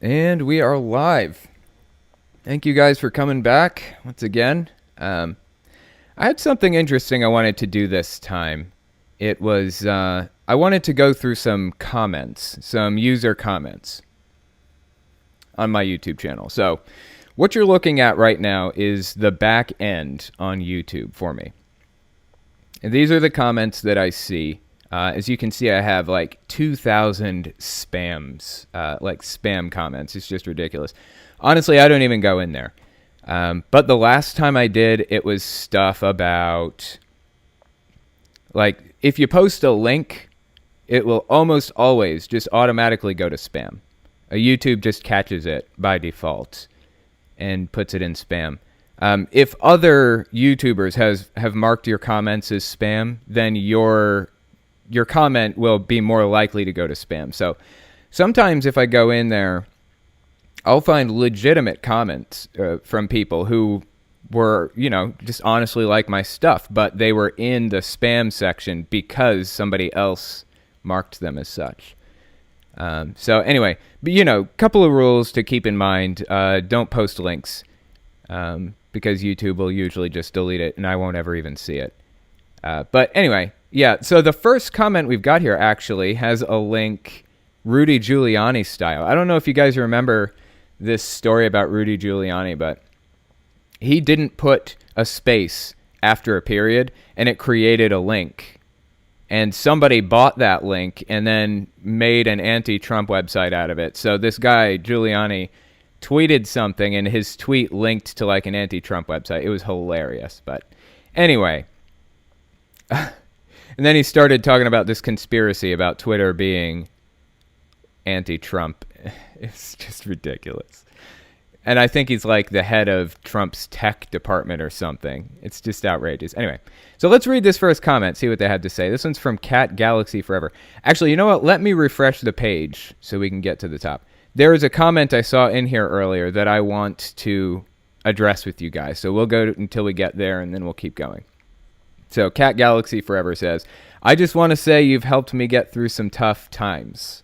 And we are live. Thank you guys for coming back once again. I had something interesting I wanted to do this time. It was, I wanted to go through some comments, some user comments on my YouTube channel. So, what you're looking at right now is the back end on YouTube for me. And these are the comments that I see. As you can see, I have like 2,000 spams, like spam comments. It's just ridiculous. Honestly, I don't even go in there. But the last time I did, it was stuff about, like, if you post a link, it will almost always just automatically go to spam. YouTube just catches it by default and puts it in spam. If other YouTubers have marked your comments as spam, then your comment will be more likely to go to spam. So sometimes if I go in there, I'll find legitimate comments from people who were, just honestly like my stuff, but they were in the spam section because somebody else marked them as such. So anyway, but couple of rules to keep in mind. Don't post links because YouTube will usually just delete it and I won't ever even see it. But anyway, yeah, so the first comment we've got here actually has a link Rudy Giuliani style. I don't know if you guys remember this story about Rudy Giuliani, but he didn't put a space after a period, and it created a link. And somebody bought that link and then made an anti-Trump website out of it. So this guy, Giuliani, tweeted something, and his tweet linked to like an anti-Trump website. It was hilarious. But anyway, and then he started talking about this conspiracy about Twitter being anti-Trump. It's just ridiculous. And I think he's like the head of Trump's tech department or something. It's just outrageous. Anyway, so let's read this first comment, see what they had to say. This one's from Cat Galaxy Forever. Actually, you know what? Let me refresh the page so we can get to the top. There is a comment I saw in here earlier that I want to address with you guys. So we'll go until we get there, and then we'll keep going. So Cat Galaxy Forever says, I just want to say you've helped me get through some tough times.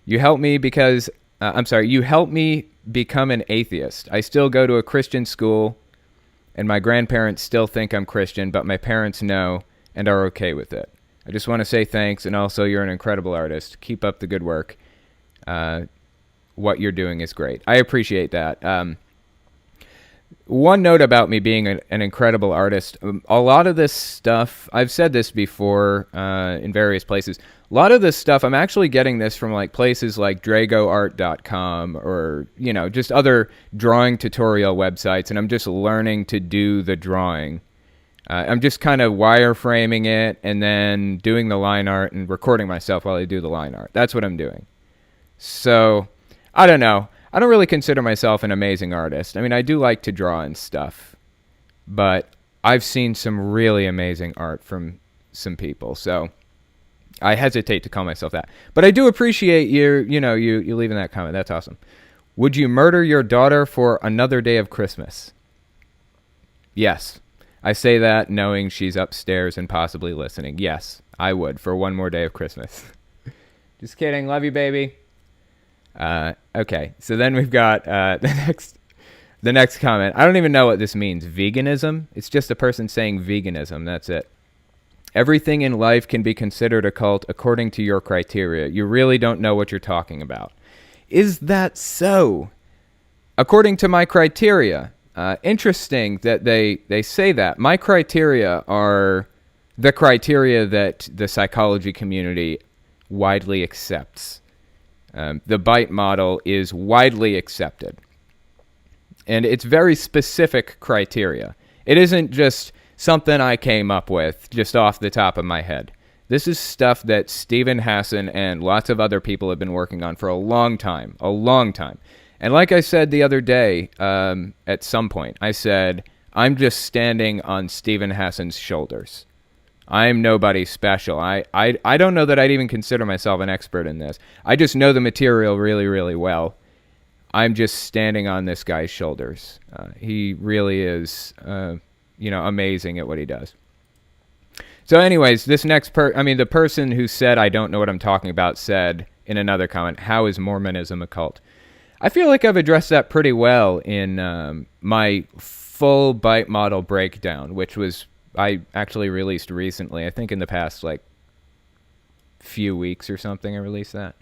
You helped me because... you helped me become an atheist. I still go to a Christian school, and my grandparents still think I'm Christian, but my parents know and are okay with it. I just want to say thanks, and also you're an incredible artist. Keep up the good work. What you're doing is great. I appreciate that. One note about me being an incredible artist, a lot of this stuff, I've said this before in various places, a lot of this stuff, I'm actually getting this from like places like dragoart.com or, just other drawing tutorial websites, and I'm just learning to do the drawing. I'm just kind of wireframing it and then doing the line art and recording myself while I do the line art. That's what I'm doing. So, I don't know. I don't really consider myself an amazing artist. I mean, I do like to draw and stuff, but I've seen some really amazing art from some people, so I hesitate to call myself that. But I do appreciate you leaving that comment. That's awesome. Would you murder your daughter for another day of Christmas? Yes. I say that knowing she's upstairs and possibly listening. Yes, I would for one more day of Christmas. Just kidding. Love you, baby. Okay, so then we've got the next comment. I don't even know what this means. Veganism? It's just a person saying veganism. That's it. Everything in life can be considered a cult according to your criteria. You really don't know what you're talking about. Is that so? According to my criteria. Interesting that they say that. My criteria are the criteria that the psychology community widely accepts. The BITE model is widely accepted. And it's very specific criteria. It isn't just something I came up with just off the top of my head. This is stuff that Stephen Hassan and lots of other people have been working on for a long time. And like I said the other day, at some point, I said, I'm just standing on Stephen Hassan's shoulders. I'm nobody special. I don't know that I'd even consider myself an expert in this. I just know the material really, really well. I'm just standing on this guy's shoulders. He really is, amazing at what he does. So anyways, this next the person who said, I don't know what I'm talking about, said in another comment, how is Mormonism a cult? I feel like I've addressed that pretty well in my full bite model breakdown, which was I actually released recently. I think in the past like few weeks or something I released that.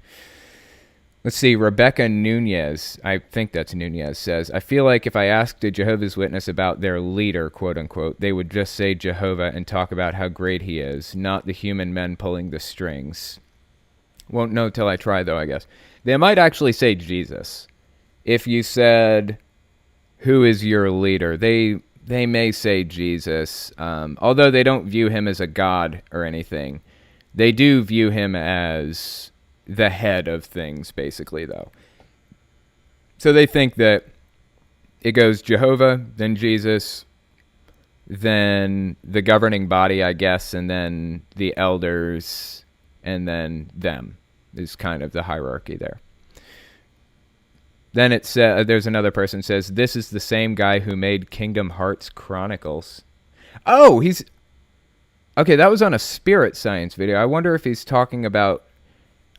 Let's see, Rebecca Nunez, I think that's Nunez, says, I feel like if I asked a Jehovah's Witness about their leader, quote unquote, they would just say Jehovah and talk about how great he is, not the human men pulling the strings. Won't know till I try, though, I guess. They might actually say Jesus. If you said, who is your leader? They may say Jesus, although they don't view him as a god or anything. They do view him as the head of things, basically, though. So they think that it goes Jehovah, then Jesus, then the governing body, I guess, and then the elders, and then them is kind of the hierarchy there. Then it says, there's another person says, this is the same guy who made Kingdom Hearts Chronicles. Oh, he's... Okay, that was on a Spirit Science video. I wonder if he's talking about...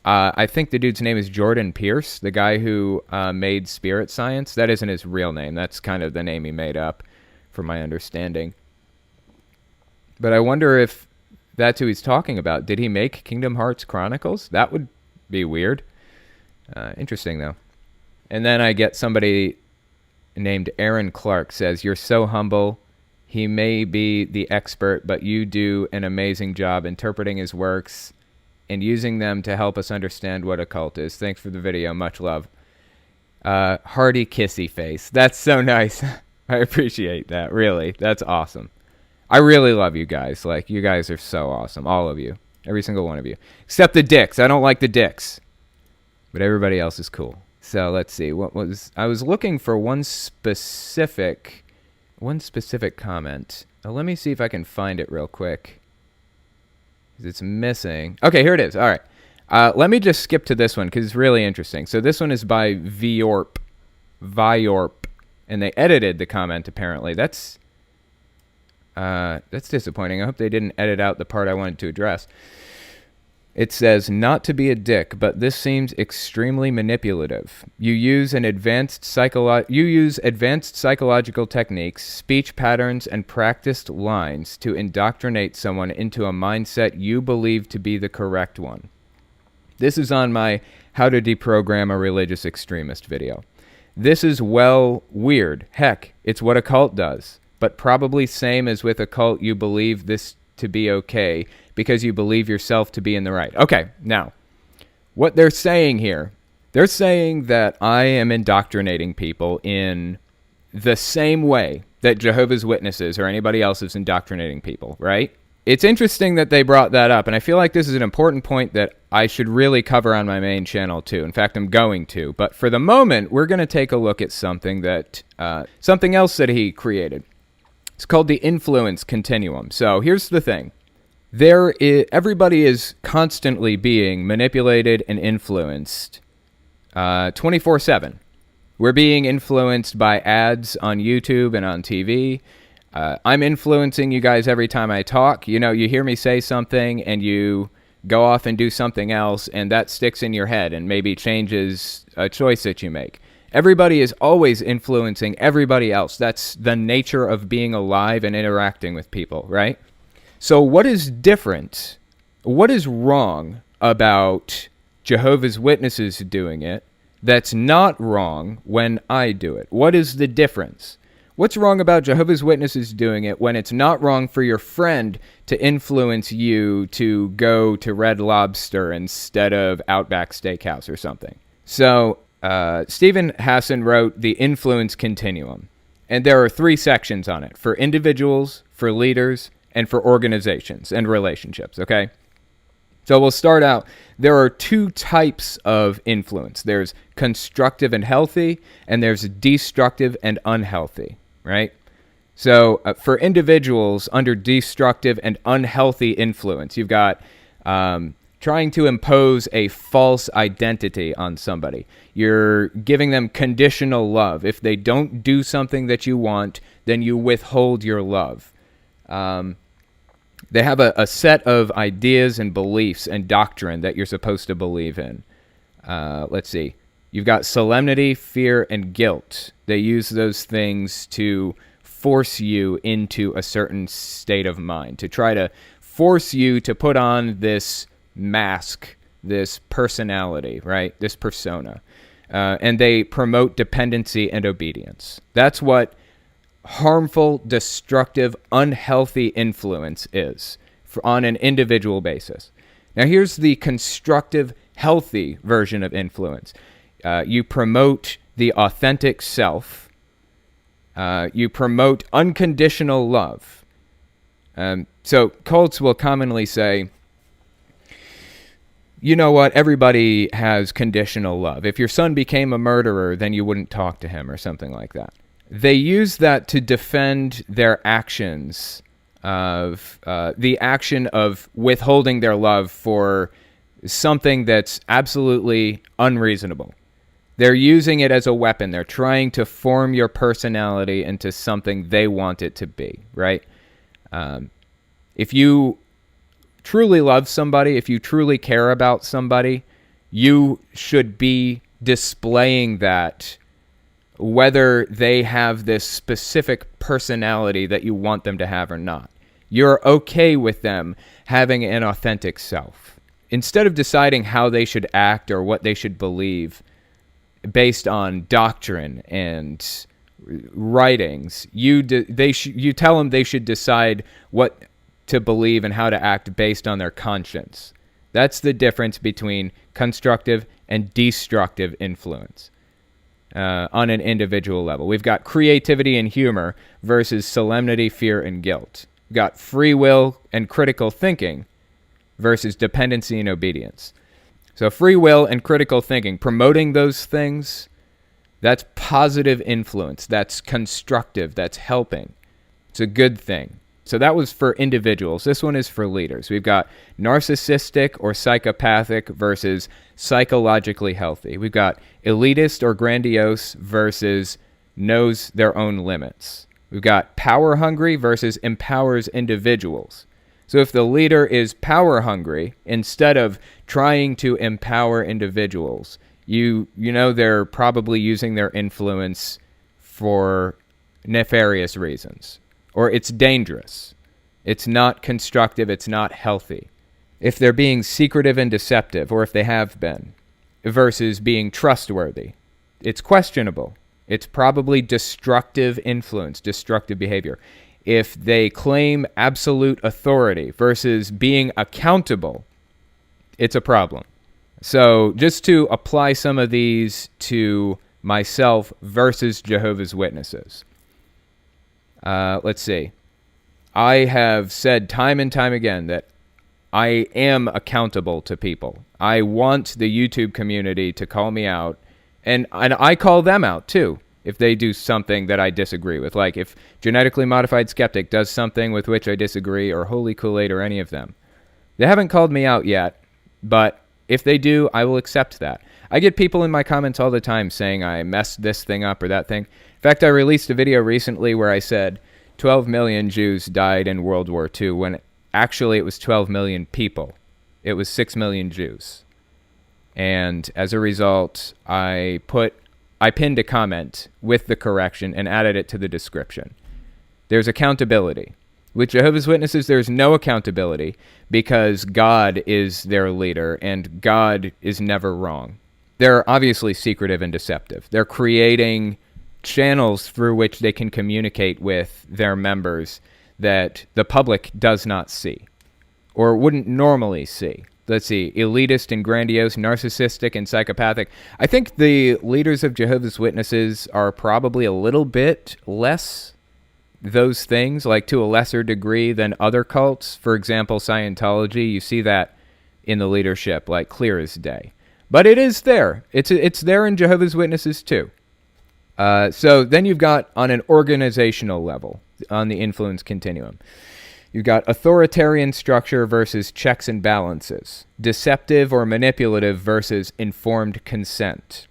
I think the dude's name is Jordan Pierce, the guy who made Spirit Science. That isn't his real name. That's kind of the name he made up, from my understanding. But I wonder if that's who he's talking about. Did he make Kingdom Hearts Chronicles? That would be weird. Interesting, though. And then I get somebody named Aaron Clark says, you're so humble. He may be the expert, but you do an amazing job interpreting his works and using them to help us understand what a cult is. Thanks for the video. Much love. Hearty kissy face. That's so nice. I appreciate that. Really. That's awesome. I really love you guys. Like, you guys are so awesome. All of you. Every single one of you. Except the dicks. I don't like the dicks. But everybody else is cool. So let's see. I was looking for one specific comment. Let me see if I can find it real quick. It's missing. Okay, here it is. All right. Let me just skip to this one because it's really interesting. So this one is by Viorp, and they edited the comment apparently. That's disappointing. I hope they didn't edit out the part I wanted to address. It says, not to be a dick, but this seems extremely manipulative. You use advanced psychological techniques, speech patterns, and practiced lines to indoctrinate someone into a mindset you believe to be the correct one. This is on my How to Deprogram a Religious Extremist video. This is, well, weird. Heck, it's what a cult does. But probably same as with a cult, you believe this to be okay because you believe yourself to be in the right. Okay, now, what they're saying here, they're saying that I am indoctrinating people in the same way that Jehovah's Witnesses or anybody else is indoctrinating people, right? It's interesting that they brought that up, and I feel like this is an important point that I should really cover on my main channel too. In fact, I'm going to. But for the moment, we're going to take a look at something else that he created. It's called the influence continuum. So here's the thing. Everybody is constantly being manipulated and influenced 24/7. We're being influenced by ads on YouTube and on TV. I'm influencing you guys every time I talk. You know, you hear me say something and you go off and do something else, and that sticks in your head and maybe changes a choice that you make. Everybody is always influencing everybody else. That's the nature of being alive and interacting with people, right? So what is different? What is wrong about Jehovah's Witnesses doing it that's not wrong when I do it? What is the difference? What's wrong about Jehovah's Witnesses doing it when it's not wrong for your friend to influence you to go to Red Lobster instead of Outback Steakhouse or something? So Stephen Hassan wrote The Influence Continuum, and there are 3 sections on it: for individuals, for leaders, and for organizations and relationships, okay? So we'll start out. There are 2 types of influence. There's constructive and healthy, and there's destructive and unhealthy, right? So for individuals, under destructive and unhealthy influence, you've got trying to impose a false identity on somebody. You're giving them conditional love. If they don't do something that you want, then you withhold your love. They have a set of ideas and beliefs and doctrine that you're supposed to believe in. Let's see. You've got solemnity, fear, and guilt. They use those things to force you into a certain state of mind, to try to force you to put on this mask, this personality, right? This persona. And they promote dependency and obedience. That's what harmful, destructive, unhealthy influence is on an individual basis. Now, here's the constructive, healthy version of influence. You promote the authentic self. You promote unconditional love. So cults will commonly say, you know what, everybody has conditional love. If your son became a murderer, then you wouldn't talk to him or something like that. They use that to defend their actions of the action of withholding their love for something that's absolutely unreasonable. They're using it as a weapon. They're trying to form your personality into something they want it to be, right? If you truly love somebody, if you truly care about somebody, you should be displaying that whether they have this specific personality that you want them to have or not. You're okay with them having an authentic self. Instead of deciding how they should act or what they should believe based on doctrine and writings, you tell them they should decide what to believe and how to act based on their conscience. That's the difference between constructive and destructive influence on an individual level. We've got creativity and humor versus solemnity, fear, and guilt. We've got free will and critical thinking versus dependency and obedience. So free will and critical thinking, promoting those things, that's positive influence. That's constructive. That's helping. It's a good thing. So that was for individuals. This one is for leaders. We've got narcissistic or psychopathic versus psychologically healthy. We've got elitist or grandiose versus knows their own limits. We've got power hungry versus empowers individuals. So if the leader is power hungry, instead of trying to empower individuals, you know they're probably using their influence for nefarious reasons. Or it's dangerous. It's not constructive. It's not healthy. If they're being secretive and deceptive, or if they have been, versus being trustworthy, it's questionable. It's probably destructive influence, destructive behavior. If they claim absolute authority versus being accountable, it's a problem. So just to apply some of these to myself versus Jehovah's Witnesses. Let's see. I have said time and time again that I am accountable to people. I want the YouTube community to call me out, and I call them out too if they do something that I disagree with. Like if Genetically Modified Skeptic does something with which I disagree, or Holy Kool-Aid, or any of them. They haven't called me out yet, but if they do, I will accept that. I get people in my comments all the time saying I messed this thing up or that thing. In fact, I released a video recently where I said 12 million Jews died in World War II, when actually it was 12 million people. It was 6 million Jews. And as a result, I pinned a comment with the correction and added it to the description. There's accountability. With Jehovah's Witnesses, there's no accountability because God is their leader and God is never wrong. They're obviously secretive and deceptive. They're creating channels through which they can communicate with their members that the public does not see or wouldn't normally see. Let's see, elitist and grandiose, narcissistic and psychopathic. I think the leaders of Jehovah's Witnesses are probably a little bit less those things, like to a lesser degree than other cults. For example, Scientology, you see that in the leadership, like clear as day. But it is there. It's there in Jehovah's Witnesses too. So then you've got on an organizational level, on the influence continuum, you've got authoritarian structure versus checks and balances, deceptive or manipulative versus informed consent.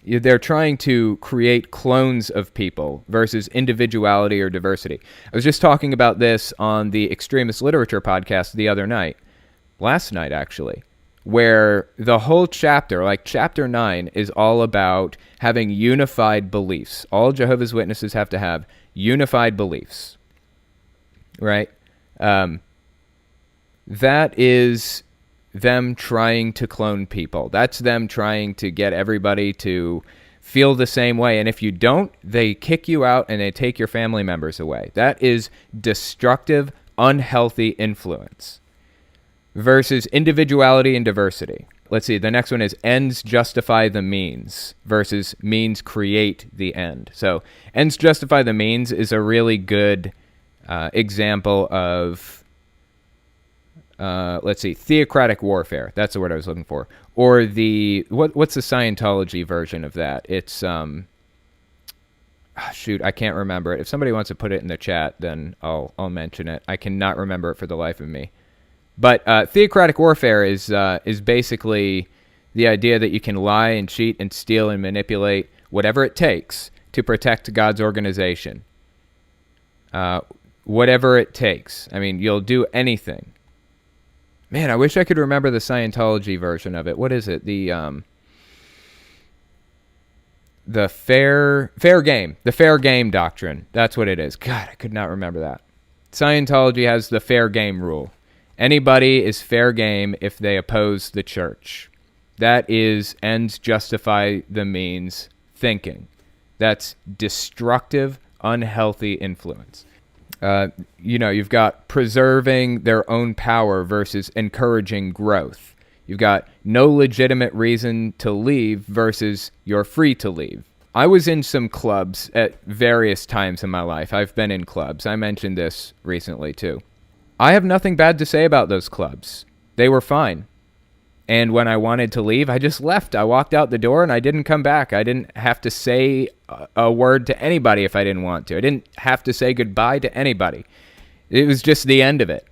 They're trying to create clones of people versus individuality or diversity. I was just talking about this on the Extremist Literature podcast the other night, last night actually, where the whole chapter, like chapter 9, is all about having unified beliefs. All Jehovah's Witnesses have to have unified beliefs, right? That is them trying to clone people. That's them trying to get everybody to feel the same way. And if you don't, they kick you out and they take your family members away. That is destructive, unhealthy influence. Versus individuality and diversity. Let's see, the next one is ends justify the means versus means create the end. So ends justify the means is a really good example of, theocratic warfare. That's the word I was looking for. Or what's the Scientology version of that? It's, I can't remember it. If somebody wants to put it in the chat, then I'll mention it. I cannot remember it for the life of me. But theocratic warfare is basically the idea that you can lie and cheat and steal and manipulate whatever it takes to protect God's organization. Whatever it takes. I mean, you'll do anything. Man, I wish I could remember the Scientology version of it. What is it? The fair game. The fair game doctrine. That's what it is. God, I could not remember that. Scientology has the fair game rule. Anybody is fair game if they oppose the church. That is ends justify the means thinking. That's destructive, unhealthy influence. You've got preserving their own power versus encouraging growth. You've got no legitimate reason to leave versus you're free to leave. I was in some clubs at various times in my life. I've been in clubs. I mentioned this recently too. I have nothing bad to say about those clubs. They were fine. And when I wanted to leave, I just left. I walked out the door and I didn't come back. I didn't have to say a word to anybody if I didn't want to. I didn't have to say goodbye to anybody. It was just the end of it.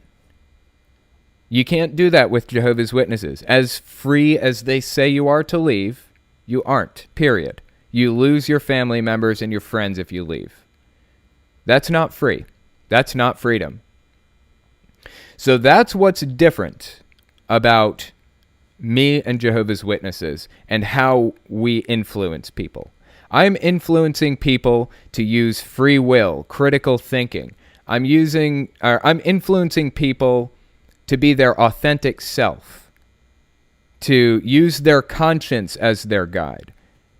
You can't do that with Jehovah's Witnesses. As free as they say you are to leave, you aren't, period. You lose your family members and your friends if you leave. That's not free. That's not freedom. So that's what's different about me and Jehovah's Witnesses and how we influence people. I'm influencing people to use free will, critical thinking. I'm influencing people to be their authentic self, to use their conscience as their guide,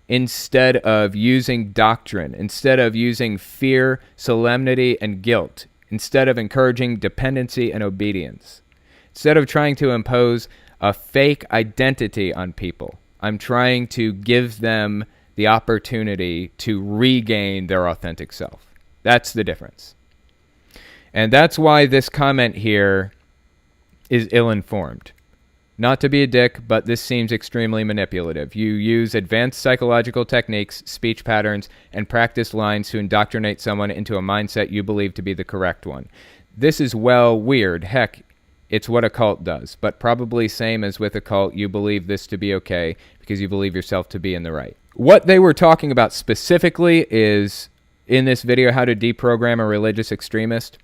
instead of using doctrine, instead of using fear, solemnity, and guilt, instead of encouraging dependency and obedience, instead of trying to impose a fake identity on people. I'm trying to give them the opportunity to regain their authentic self. That's the difference. And that's why this comment here is ill-informed. Not to be a dick, but this seems extremely manipulative. You use advanced psychological techniques, speech patterns, and practice lines to indoctrinate someone into a mindset you believe to be the correct one. This is, weird. Heck, it's what a cult does. But probably same as with a cult, you believe this to be okay because you believe yourself to be in the right. What they were talking about specifically is, in this video, how to deprogram a religious extremist,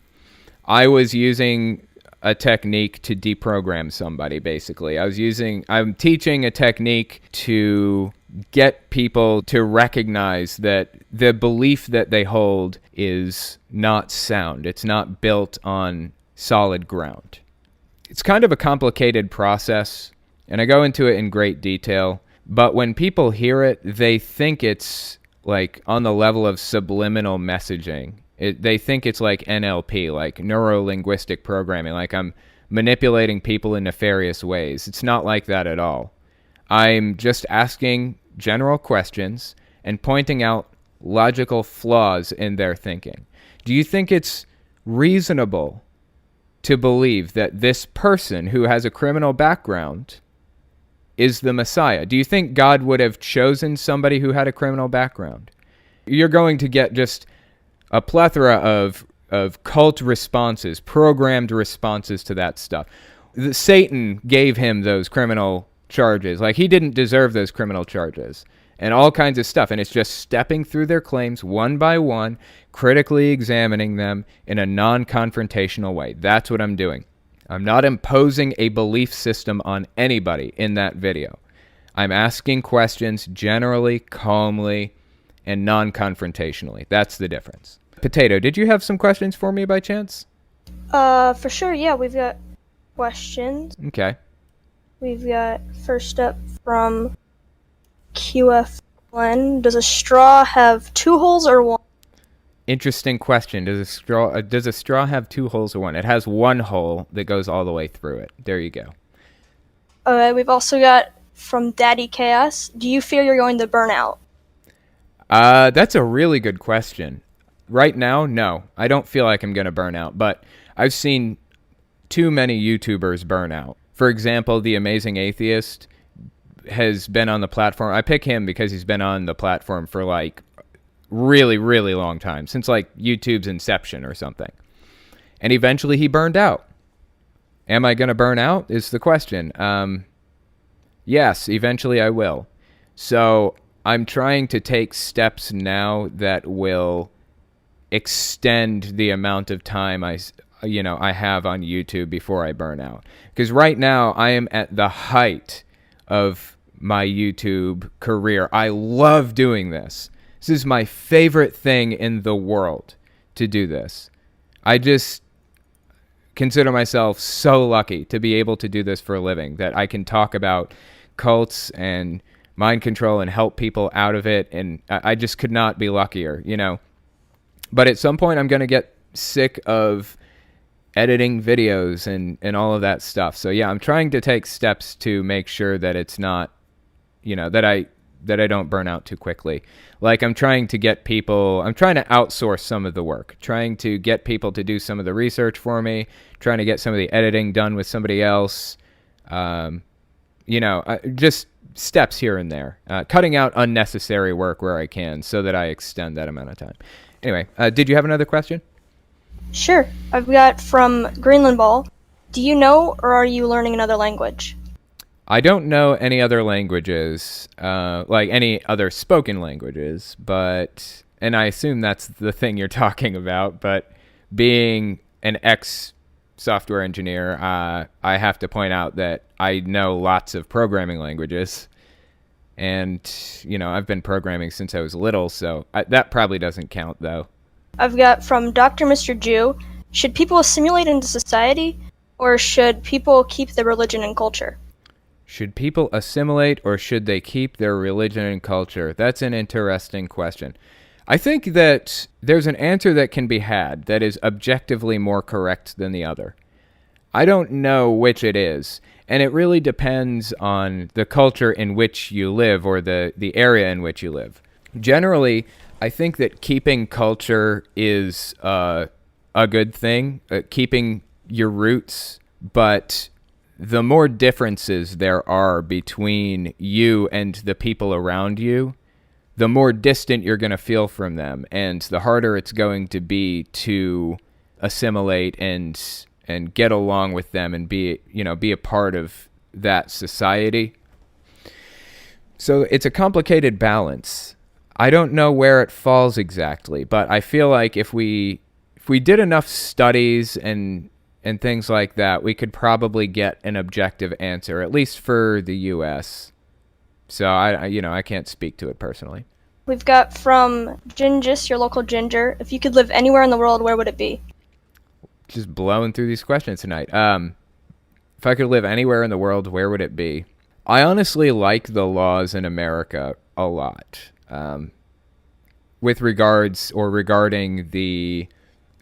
I was using a technique to deprogram somebody, basically. I'm teaching a technique to get people to recognize that the belief that they hold is not sound. It's not built on solid ground. It's kind of a complicated process, and I go into it in great detail, but when people hear it, they think it's like on the level of subliminal messaging. They think it's like NLP, like neuro-linguistic programming, like I'm manipulating people in nefarious ways. It's not like that at all. I'm just asking general questions and pointing out logical flaws in their thinking. Do you think it's reasonable to believe that this person who has a criminal background is the Messiah? Do you think God would have chosen somebody who had a criminal background? You're going to get just a plethora of cult responses, programmed responses to that stuff. Satan gave him those criminal charges. Like, he didn't deserve those criminal charges and all kinds of stuff. And it's just stepping through their claims one by one, critically examining them in a non-confrontational way. That's what I'm doing. I'm not imposing a belief system on anybody in that video. I'm asking questions generally, calmly, and non-confrontationally. That's the difference. Potato, did you have some questions for me by chance? For sure, yeah, we've got questions. Okay. We've got first up from QF1. Does a straw have 2 holes or 1? Interesting question. Does a straw have 2 holes or 1? It has 1 hole that goes all the way through it. There you go. Okay, we've also got from Daddy Chaos. Do you fear you're going to burn out? That's a really good question. Right now, no. I don't feel like I'm going to burn out, but I've seen too many YouTubers burn out. For example, The Amazing Atheist has been on the platform. I pick him because he's been on the platform for like really, really long time, since like YouTube's inception or something. And eventually he burned out. Am I going to burn out is the question. Yes, eventually I will. So I'm trying to take steps now that will extend the amount of time I have on YouTube before I burn out. Because right now I am at the height of my YouTube career. I love doing this. This is my favorite thing in the world to do this. I just consider myself so lucky to be able to do this for a living, that I can talk about cults and mind control and help people out of it. And I just could not be luckier, But at some point I'm going to get sick of editing videos and all of that stuff. So yeah, I'm trying to take steps to make sure that it's not, that I don't burn out too quickly. Like I'm trying to outsource some of the work, trying to get people to do some of the research for me, trying to get some of the editing done with somebody else. Just steps here and there, cutting out unnecessary work where I can so that I extend that amount of time. Anyway, did you have another question? Sure. I've got from Greenland Ball. Do you know or are you learning another language? I don't know any other languages, like any other spoken languages, and I assume that's the thing you're talking about, but being an ex-software engineer, I have to point out that I know lots of programming languages, and, I've been programming since I was little, so that probably doesn't count, though. I've got from Dr. Mr. Jew. Should people assimilate into society, or should people keep their religion and culture? Should people assimilate or should they keep their religion and culture? That's an interesting question. I think that there's an answer that can be had that is objectively more correct than the other. I don't know which it is, and it really depends on the culture in which you live or the area in which you live. Generally, I think that keeping culture is a good thing, keeping your roots, but the more differences there are between you and the people around you, the more distant you're going to feel from them, and the harder it's going to be to assimilate and get along with them and be a part of that society. So it's a complicated balance. I don't know where it falls exactly, but I feel like if we did enough studies and things like that, we could probably get an objective answer, at least for the U.S. So I can't speak to it personally. We've got from Gingis, your local ginger. If you could live anywhere in the world, where would it be? Just blowing through these questions tonight. If I could live anywhere in the world, where would it be? I honestly like the laws in America a lot. Regarding the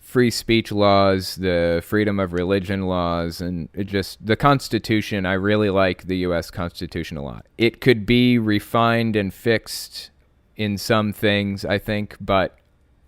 free speech laws, the freedom of religion laws, and the Constitution. I really like the U.S. Constitution a lot. It could be refined and fixed in some things, I think, but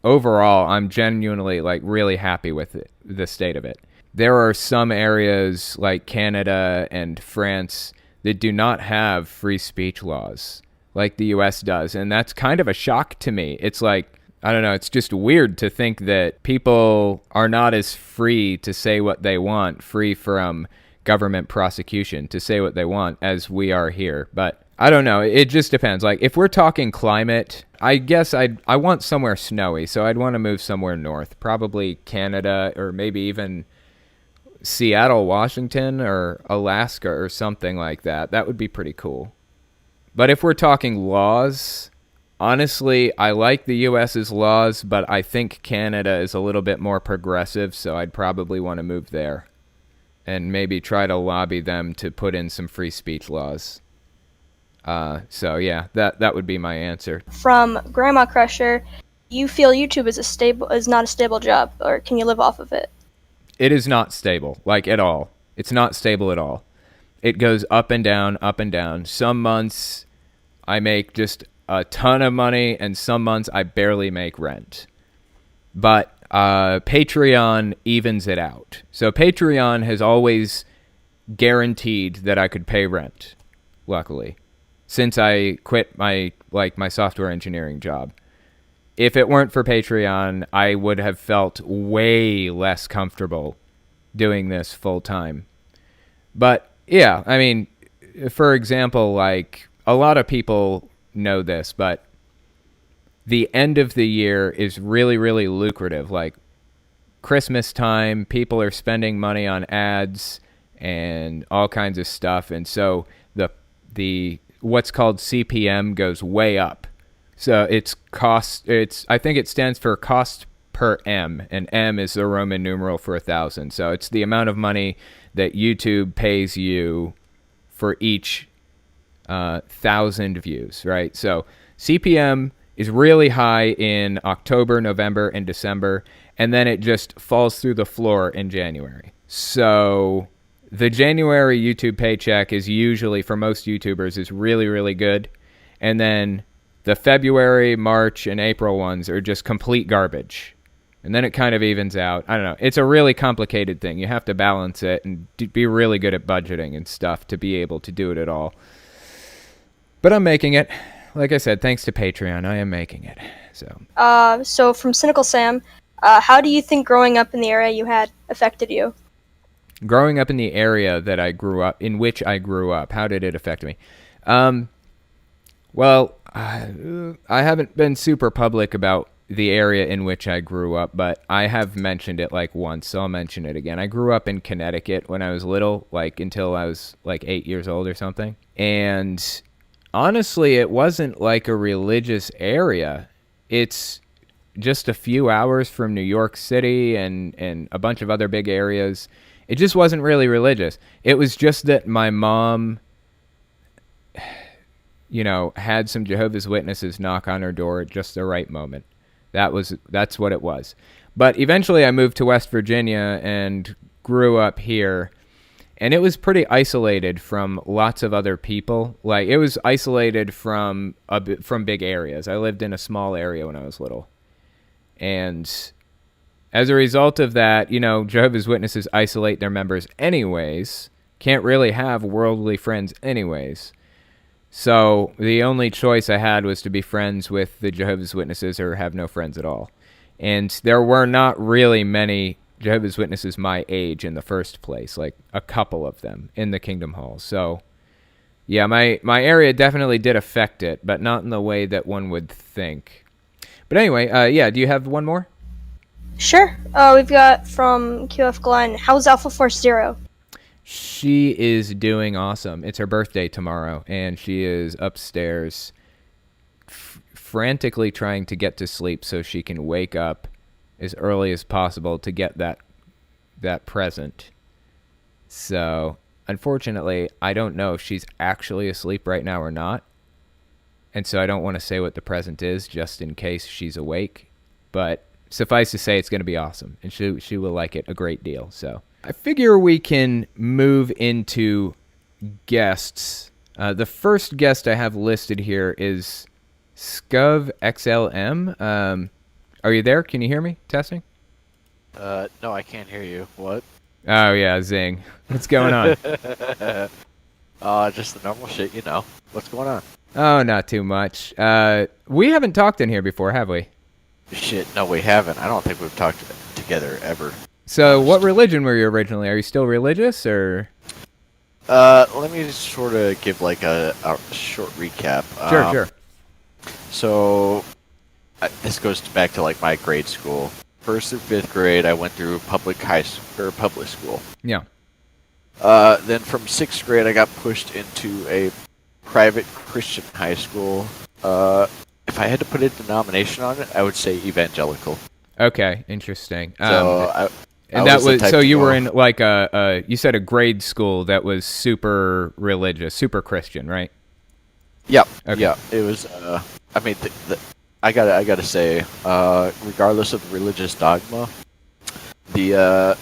overall, I'm genuinely really happy with it, the state of it. There are some areas like Canada and France that do not have free speech laws like the U.S. does, and that's kind of a shock to me. It's like, I don't know, it's just weird to think that people are not as free to say what they want, free from government prosecution to say what they want as we are here. But I don't know, it just depends. Like if we're talking climate, I guess I want somewhere snowy, so I'd want to move somewhere north, probably Canada or maybe even Seattle, Washington, or Alaska or something like that. That would be pretty cool. But if we're talking laws, honestly, I like the US's laws, but I think Canada is a little bit more progressive, so I'd probably want to move there and maybe try to lobby them to put in some free speech laws. So yeah, that would be my answer. From Grandma Crusher, you feel YouTube is not a stable job, or can you live off of it? It is not stable, like at all. It's not stable at all. It goes up and down, up and down. Some months I make just a ton of money, and some months I barely make rent. But Patreon evens it out. So Patreon has always guaranteed that I could pay rent, luckily, since I quit my software engineering job. If it weren't for Patreon, I would have felt way less comfortable doing this full time. But yeah, I mean, for example, like a lot of people know this, but the end of the year is really, really lucrative. Like Christmas time, people are spending money on ads and all kinds of stuff, and so the what's called CPM goes way up. So I think it stands for cost per M, and M is the Roman numeral for 1,000. So it's the amount of money that YouTube pays you for each 1,000 views, right? So CPM is really high in October, November, and December, and then it just falls through the floor in January. So the January YouTube paycheck is usually, for most YouTubers, is really, really good. And then the February, March, and April ones are just complete garbage. And then it kind of evens out. I don't know. It's a really complicated thing. You have to balance it and be really good at budgeting and stuff to be able to do it at all. But I'm making it. Like I said, thanks to Patreon, I am making it. So from Cynical Sam, how do you think growing up in the area you had affected you? Growing up in the area that I grew up, in which I grew up, how did it affect me? Well, I haven't been super public about the area in which I grew up, but I have mentioned it like once, so I'll mention it again. I grew up in Connecticut when I was little, like until I was like 8 years old or something. And honestly, it wasn't like a religious area. It's just a few hours from New York City and a bunch of other big areas. It just wasn't really religious. It was just that my mom, had some Jehovah's Witnesses knock on her door at just the right moment. That's what it was. But eventually I moved to West Virginia and grew up here, and it was pretty isolated from lots of other people. Like, it was isolated from big areas. I lived in a small area when I was little. And as a result of that, Jehovah's Witnesses isolate their members anyways. Can't really have worldly friends anyways. So the only choice I had was to be friends with the Jehovah's Witnesses or have no friends at all. And there were not really many Jehovah's Witnesses my age in the first place, like a couple of them in the Kingdom Hall. So yeah, my area definitely did affect it, but not in the way that one would think. But anyway, do you have one more? Sure. We've got from QF Glenn, how's Alpha Force Zero? She is doing awesome. It's her birthday tomorrow, and she is upstairs frantically trying to get to sleep so she can wake up as early as possible to get that present. So, unfortunately, I don't know if she's actually asleep right now or not, and so I don't want to say what the present is just in case she's awake. But suffice to say, it's going to be awesome, and she will like it a great deal. So I figure we can move into guests. The first guest I have listed here is Scov XLM. Are you there? Can you hear me? Testing? No, I can't hear you. What? Oh, yeah, zing. What's going on? Just the normal shit, What's going on? Oh, not too much. We haven't talked in here before, have we? Shit, no, we haven't. I don't think we've talked together ever. So, what religion were you originally? Are you still religious, or? Let me just sort of give like a short recap. Sure. So, this goes back to like my grade school. first through fifth grade, I went through public public school. Yeah. Then from sixth grade, I got pushed into a private Christian high school. If I had to put a denomination on it, I would say evangelical. Okay, interesting. So and that was so you were in like you said a grade school that was super religious, super Christian, right? Yeah, Okay. yeah. It was. I mean, I gotta say, regardless of the religious dogma, the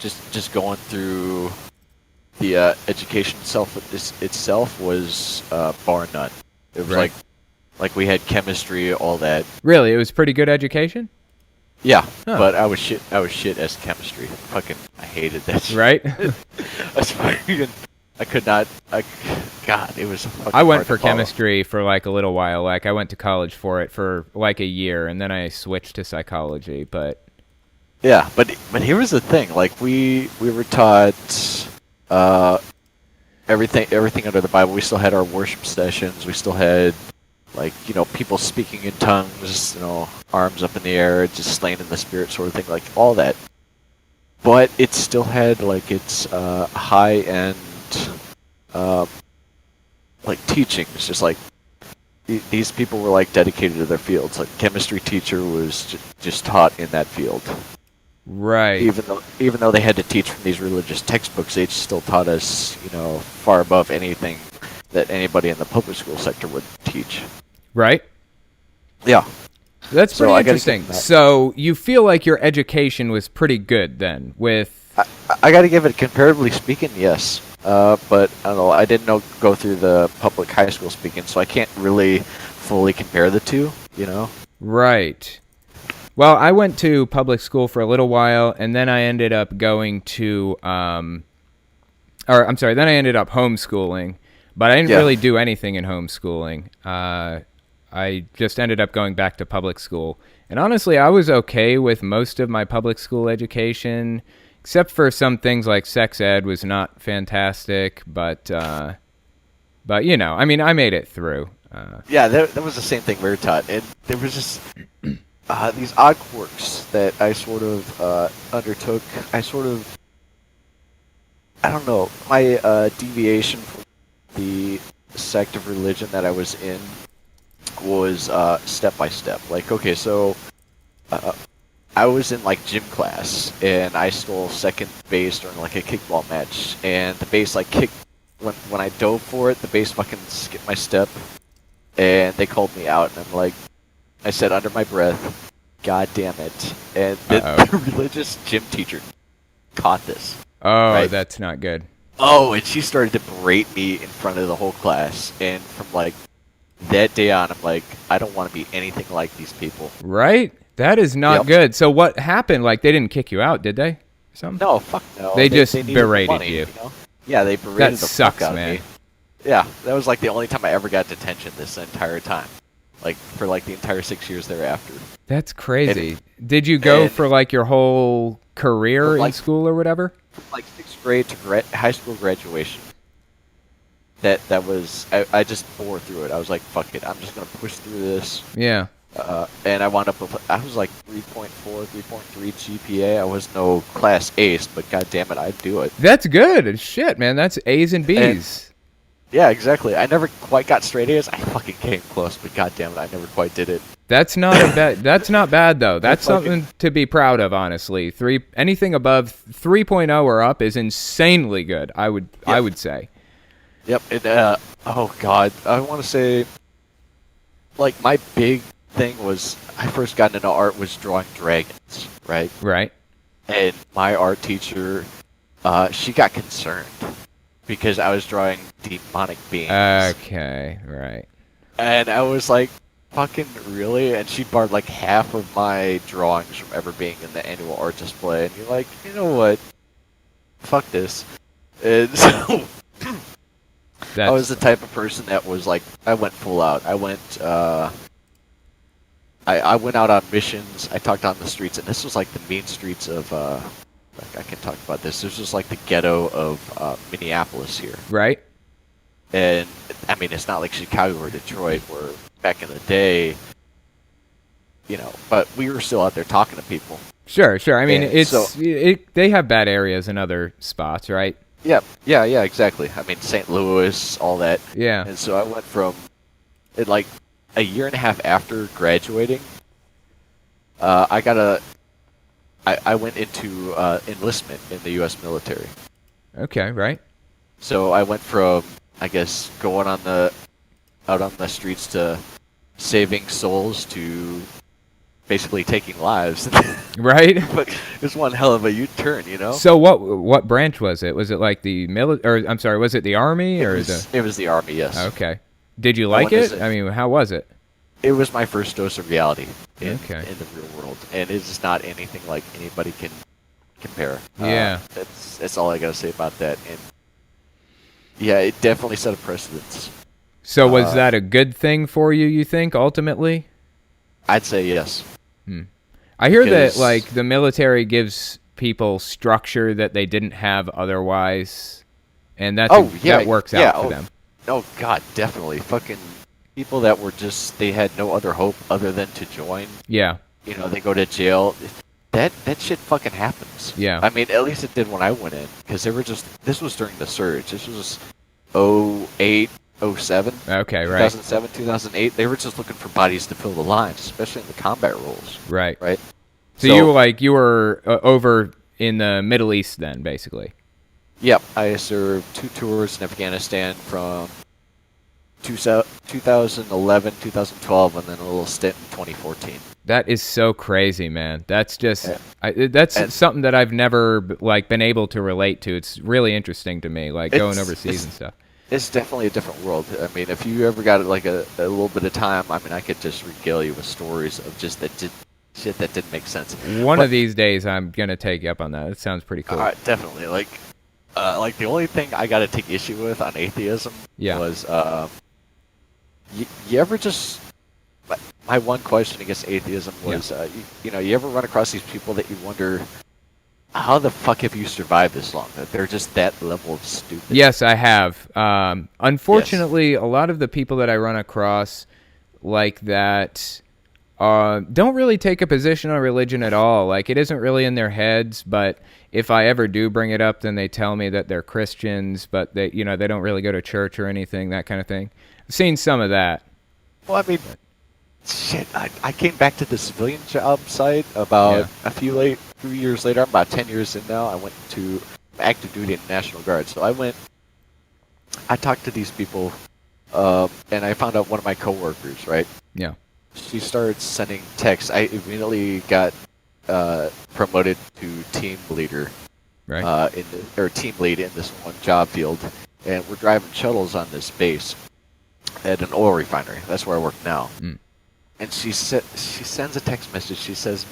just going through the education itself was bar none. It was Right. like we had chemistry, all that. Really, it was pretty good education, Yeah, Huh. but I was shit as chemistry. Fucking, I hated that shit. right? That's fucking. I could not. God, it was. Fucking I went hard for to follow. chemistry for like a little while. Like I went to college for it for like a year, and then I switched to psychology. But Yeah, but here was the thing. Like we were taught everything under the Bible. We still had our worship sessions. We still had people speaking in tongues. Arms up in the air, just slain in the spirit, sort of thing. Like all that. But it still had like its high end teachings. Just like these people were like dedicated to their fields. Like chemistry teacher was just taught in that field. right, Even though they had to teach from these religious textbooks, they still taught us, far above anything that anybody in the public school sector would teach. right. Yeah. That's So pretty I gotta interesting. give them that. So you feel like your education was pretty good then, with I got to give it, comparatively speaking, yes. But I don't know. I didn't go through the public high school speaking, so I can't really fully compare the two. right. Well, I went to public school for a little while, and then I ended up going to, then I ended up homeschooling, but I didn't Yeah. really do anything in homeschooling. I just ended up going back to public school. And honestly, I was okay with most of my public school education, except for some things like sex ed was not fantastic, but I mean, I made it through. Yeah, that was the same thing we were taught, and there was just these odd quirks that I sort of undertook. I don't know, my deviation from the sect of religion that I was in was step by step. Like, okay, so I was in like gym class, and I stole second base during like a kickball match, and the base like kicked when I dove for it, the base fucking skipped my step, and they called me out, and I said under my breath, "God damn it!" And the religious gym teacher caught this. Oh, Right. that's not good. Oh, and she started to berate me in front of the whole class, and from like that day on, I'm like, I don't want to be anything like these people. Right? That is not Yep. good. So what happened? Like, they didn't kick you out, did they? Something? No, fuck no. They just needed the berated money, you. Yeah, they berated That the sucks, fuck out man. of me. Yeah, that was like the only time I ever got detention this entire time. Like, for like the entire 6 years thereafter. That's crazy. Did you go and- for like your whole career in Like- school or whatever? From like 6th grade to high school graduation. That was, I just bore through it. I was like, fuck it, I'm just going to push through this. Yeah. And I wound up with, I was like 3.4, 3.3 GPA. I was no class ace, but god damn it, I'd do it. That's good. Shit, man. That's A's and B's. Yeah, exactly. I never quite got straight A's. I fucking came close, but god damn it, I never quite did it. That's not a bad. That's not bad though. That's fucking- something to be proud of, honestly. Anything above 3.0 or up is insanely good. I would say. Yep. And oh god, I want to say, like my big thing was I first got into art was drawing dragons, right? Right. And my art teacher, she got concerned because I was drawing demonic beings, Okay. Right. and I was like, "Fucking really?" And she barred like half of my drawings from ever being in the annual art display. And you're like, you know what? Fuck this. And so I was the type of person that was like, I went full out. I went out on missions. I talked on the streets, and this was like the mean streets of. I can talk about this. This was like the ghetto of Minneapolis here, right. and I mean it's not like Chicago or Detroit, where back in the day, but we were still out there talking to people. Sure, sure. I mean, And so, they have bad areas in other spots, right? yeah, exactly. I mean, St. Louis, all that. Yeah. And so I went from, like, a year and a half after graduating, I went into enlistment in the U.S. military. Okay, right. So I went from, I guess, going out on the streets to saving souls to basically taking lives. Right. But it was one hell of a U-turn, So what branch was it? Was it like the or I'm sorry, was it the Army or It was the Army, yes. Okay. Did you I like went it? as I mean, how was it? It was my first dose of reality in Okay. the real world, and it's just not anything like anybody can compare. Yeah. That's all I gotta say about that. And yeah, it definitely set a precedence. So was that a good thing for you, you think, ultimately? I'd say yes. I hear that, Because- like, the military gives people structure that they didn't have otherwise, and that works out for them. Oh God, definitely. Fucking people that were they had no other hope other than to join. Yeah. They go to jail. That shit fucking happens. Yeah. I mean, at least it did when I went in, because this was during the surge. This was 08, 07. Okay, right. 2007, 2008. They were just looking for bodies to fill the lines, especially in the combat roles. Right. Right. So you were over in the Middle East then, basically. Yep. I served 2 tours in Afghanistan from 2011, 2012, and then a little stint in 2014. That is so crazy, man. That's just Yeah. that's something that I've never been able to relate to. It's really interesting to me, like going overseas and stuff. It's definitely a different world. I mean, if you ever got like a little bit of time, I mean, I could just regale you with stories of just shit that didn't make sense. One of these days, I'm gonna take you up on that. It sounds pretty cool. Definitely. Like the only thing I got to take issue with on atheism was, you ever just. My one question against atheism was, you ever run across these people that you wonder, how the fuck have you survived this long? That they're just that level of stupid. Yes, I have. Unfortunately, a lot of the people that I run across like that don't really take a position on religion at all. Like, it isn't really in their heads, but if I ever do bring it up, then they tell me that they're Christians, but they don't really go to church or anything, that kind of thing. I've seen some of that. Well, I mean, shit, I came back to the civilian job site about a few years later. I'm about 10 years in now. I went to active duty in the National Guard. So I talked to these people, and I found out one of my coworkers, right? Yeah. She started sending texts. I immediately got promoted to team leader, Right. or team lead in this one job field, and we're driving shuttles on this base at an oil refinery. That's where I work now. Mm. And she sends a text message. She says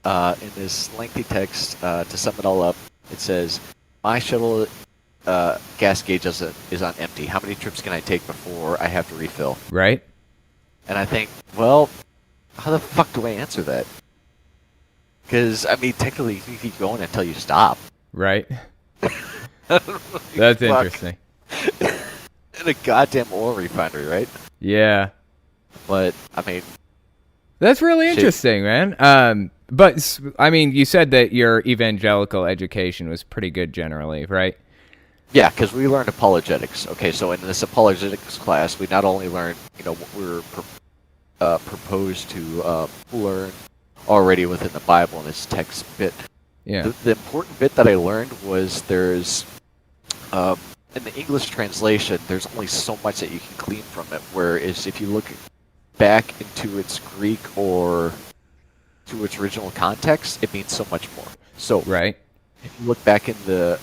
in this lengthy text, to sum it all up, it says, "My shuttle gas gauge is on empty. How many trips can I take before I have to refill?" Right. And I think, well, how the fuck do I answer that? Because I mean, technically, you can keep going until you stop. Right. That's interesting. In a goddamn oil refinery, right? Yeah. But I mean, That's really interesting, man. But I mean, you said that your evangelical education was pretty good generally, right? yeah, because we learned apologetics. Okay, so in this apologetics class, we not only learned, what we were proposed to learn already within the Bible and its text bit. Yeah. The important bit that I learned was there's, in the English translation, there's only so much that you can glean from it. Whereas if you look back into its Greek or to its original context, it means so much more. So Right. if you look back into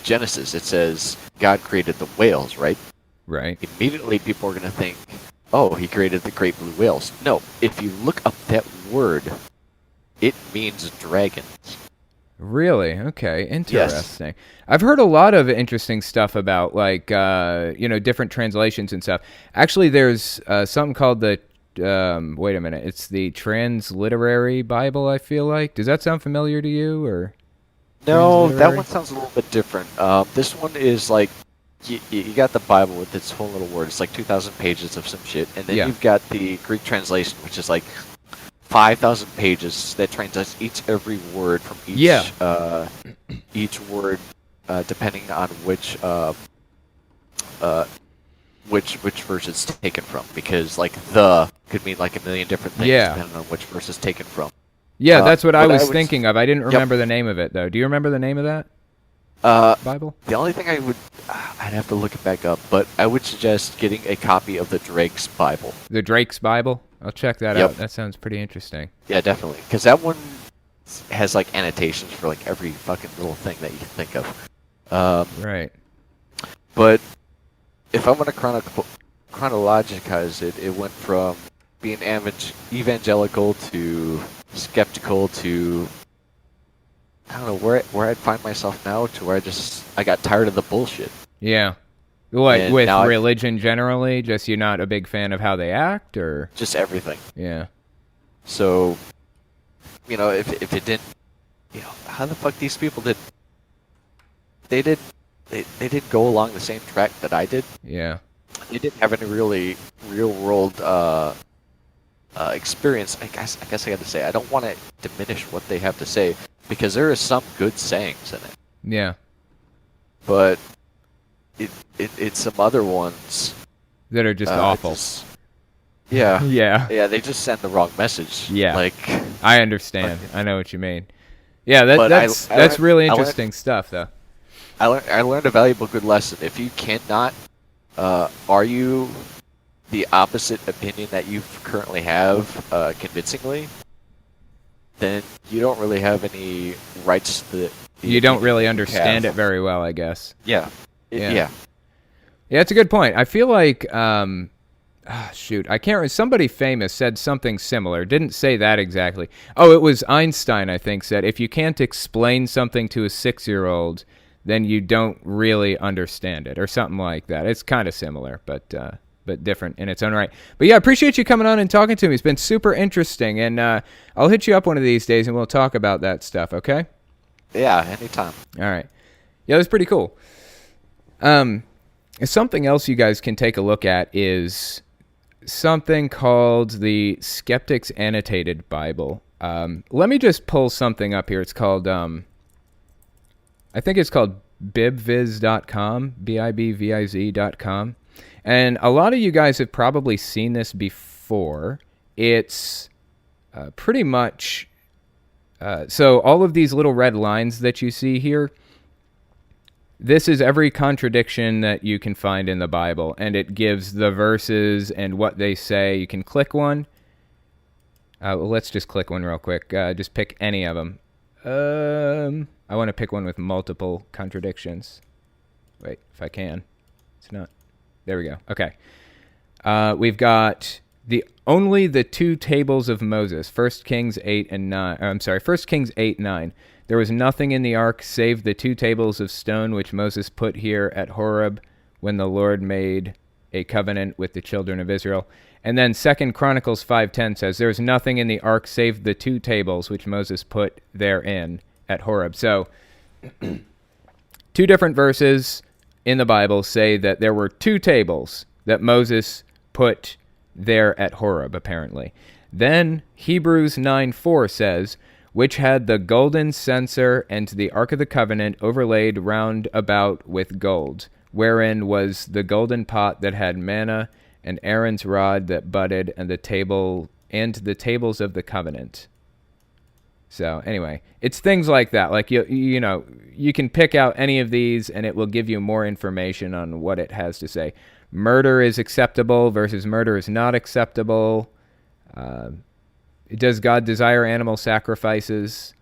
Genesis, it says God created the whales, right? Right. Immediately people are going to think, oh, he created the great blue whales. No, if you look up that word, it means dragons. Really? Okay. Interesting. I've heard a lot of interesting stuff about, like, different translations and stuff. Actually, there's something called the, wait a minute, it's the Transliterary Bible, I feel like. Does that sound familiar to you, or? No, that Transliterary? one sounds a little bit different. This one is like you got the Bible with its whole little word. It's like 2,000 pages of some shit, and then Yeah. you've got the Greek translation, which is like 5,000 pages that translates every word from each word, depending on which verse it's taken from. Because like the could mean like a million different things depending on which verse it's taken from. Yeah, that's what I was would thinking of. I didn't remember the name of it though. Do you remember the name of that Bible? The only thing I'd have to look it back up, but I would suggest getting a copy of the Drake's Bible. The Drake's Bible? I'll check that out. That sounds pretty interesting. Yeah, definitely. Because that one has like annotations for like every fucking little thing that you can think of. Right. But if I'm going to chronologize it went from being evangelical to skeptical to I don't know where I'd find myself now to where I got tired of the bullshit. Yeah. What, And with now religion generally? Just you're not a big fan of how they act, or? Just everything. Yeah. So, if it didn't, how the fuck these people did? They didn't go along the same track that I did. Yeah. They didn't have any really real world experience. I guess I got to say I don't want to diminish what they have to say because there are some good sayings in it. Yeah. But it's some other ones that are just awful. Yeah. Yeah. They just send the wrong message. Yeah. Like I understand. I know what you mean. Yeah, that's really interesting stuff, though. I learned a valuable good lesson. If you cannot argue the opposite opinion that you currently have convincingly, then you don't really have any rights to you don't really understand it very well, I guess. Yeah. Yeah, it's a good point. I feel like, shoot, I can't remember. Somebody famous said something similar. Didn't say that exactly. Oh, it was Einstein, I think, said, if you can't explain something to a 6-year-old, then you don't really understand it, or something like that. It's kind of similar, but different in its own right. But yeah, I appreciate you coming on and talking to me. It's been super interesting, and I'll hit you up one of these days, and we'll talk about that stuff, okay? Yeah, anytime. All right. Yeah, it was pretty cool. Something else you guys can take a look at is something called the Skeptic's Annotated Bible. Let me just pull something up here. It's called, I think it's called bibviz.com, bibviz.com. And a lot of you guys have probably seen this before. It's pretty much, so all of these little red lines that you see here, this is every contradiction that you can find in the Bible, and it gives the verses and what they say. You can click one. Let's just click one real quick. Just pick any of them. I want to pick one with multiple contradictions. Wait, if I can. It's not. There we go. Okay. We've got only the 2 tables of Moses, 1 Kings 8 and 9. I'm sorry, 1 Kings 8, 9. There was nothing in the ark save the 2 tables of stone which Moses put here at Horeb when the Lord made a covenant with the children of Israel. And then 2 Chronicles 5:10 says, there was nothing in the ark save the 2 tables which Moses put therein at Horeb. So 2 different verses in the Bible say that there were 2 tables that Moses put there at Horeb, apparently. Then Hebrews 9:4 says, which had the golden censer and the ark of the covenant overlaid round about with gold, wherein was the golden pot that had manna, and Aaron's rod that budded, and the tables of the covenant. So anyway, it's things like that. Like you can pick out any of these, and it will give you more information on what it has to say. Murder is acceptable versus murder is not acceptable. Does God desire animal sacrifices?